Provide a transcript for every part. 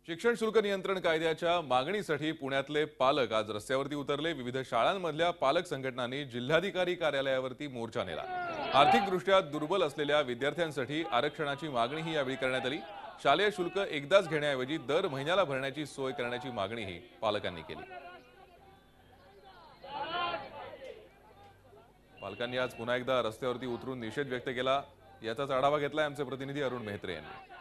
शिक्षण शुल्क नियंत्रण कायद्याच्या मागणीसाठी पुण्यातले पालक आज रस्त्यावरती उतरले। विविध शाळांमधल्या पालक संघटनांनी जिल्हाधिकारी कार्यालयावरती मोर्चा नेला। आर्थिकदृष्ट्या दुर्बल असलेल्या विद्यार्थ्यांसाठी आरक्षणाची मागणीही यावेळी करण्यात आली। शालेय शुल्क एकदाच घेण्याऐवजी दर महिन्याला भरण्याची सोय करण्याची मागणीही पालकांनी केली। पालकांनी आज पुन्हा एकदा रस्त्यावरती उतरून निषेध व्यक्त केला। याचाच आढावा घेतलाय आमचे प्रतिनिधी अरुण मेहत्रे यांनी।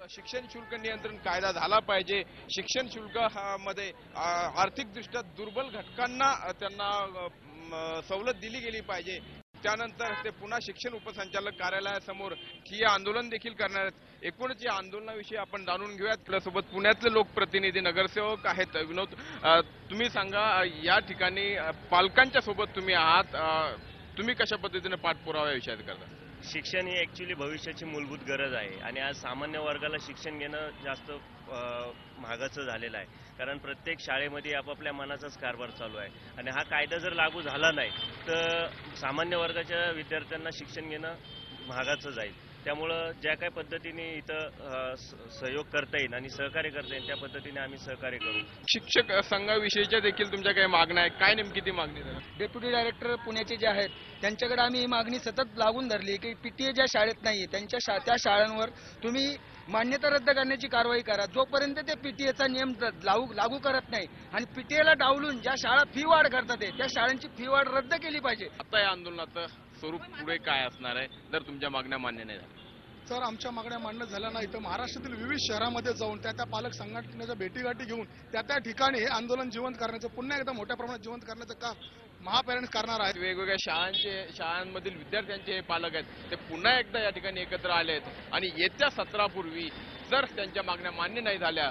शिक्षण शुल्क नियंत्रण कायदा झाला पाहिजे। शिक्षण शुल्क मध्ये आर्थिकदृष्ट्या दुर्बल घटकांना त्यांना सवलत दिली गेली पाहिजे। त्यानंतर ते पुन्हा शिक्षण उपसंचालक कार्यालयासमोर ठिय्या आंदोलन देखील करणार आहेत। एकूणच या आंदोलनाविषयी आपण जाणून घेऊयात। आपल्यासोबत पुण्यातले लोकप्रतिनिधी नगरसेवक आहेत। विनोद, तुम्ही सांगा, या ठिकाणी पालकांच्या सोबत तुम्ही आहात, तुम्ही कशा पद्धतीने पाठपुरावा विषयात करता? शिक्षण ही ॲक्च्युली भविष्याची मूलभूत गरज आहे आणि आज सामान्य वर्गाला शिक्षण घेणं जास्त महागाचं झालेलं आहे। कारण प्रत्येक शाळेमध्ये आपापल्या मनाचाच कारभार चालू आहे आणि हा कायदा जर लागू झाला नाही तर सामान्य वर्गाच्या विद्यार्थ्यांना शिक्षण घेणं महागाचं जाईल। त्यामुळं ज्या काही पद्धतीने इथं सहयोग करता येईल आणि सहकार्य करता येईल त्या पद्धतीने आम्ही सहकार्य करू। शिक्षक संघाविषयीच्या देखील तुमच्या काही मागण्या आहेत, काय नेमकी ती मागणी? डेप्युटी डायरेक्टर पुण्याचे जे आहेत त्यांच्याकडे आम्ही ही मागणी सतत लागून धरली की पीटीए ज्या शाळेत नाहीये त्या शाळांवर तुम्ही मान्यता रद्द करण्याची कारवाई करा। जोपर्यंत ते पीटीएचा नियम लागू करत नाही आणि पीटीएला डावलून ज्या शाळा फी वाढ करतात त्या शाळांची फी वाढ रद्द केली पाहिजे। आता या आंदोलनाचं स्वरूप पुढे काय असणार आहे जर तुमच्या मागण्या मान्य नाही झाल्या? जर आमच्या मागण्या मान्य झाल्या नाही तर महाराष्ट्रातील विविध शहरांमध्ये जाऊन त्या पालक संघटनेच्या भेटीगाठी घेऊन त्या ठिकाणी हे आंदोलन जिवंत करण्याचं, पुन्हा एकदा मोठ्या प्रमाणात जिवंत करण्याचं काम महापेरेंट्स करणार आहेत। वेगवेगळ्या शाळांमधील विद्यार्थ्यांचे हे पालक आहेत ते पुन्हा एकदा या ठिकाणी एकत्र आले आहेत आणि येत्या सत्रापूर्वी जर त्यांच्या मागण्या मान्य नाही झाल्या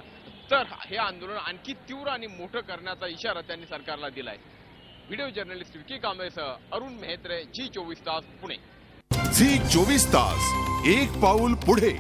तर हे आंदोलन आणखी तीव्र आणि मोठं करण्याचा इशारा त्यांनी सरकारला दिलाय। व्हिडिओ जर्नलिस्ट विकी कांबळेसह अरुण मेहत्रे, झी 24 तास, पुणे। झी 24 तास, एक पाऊल पुढे।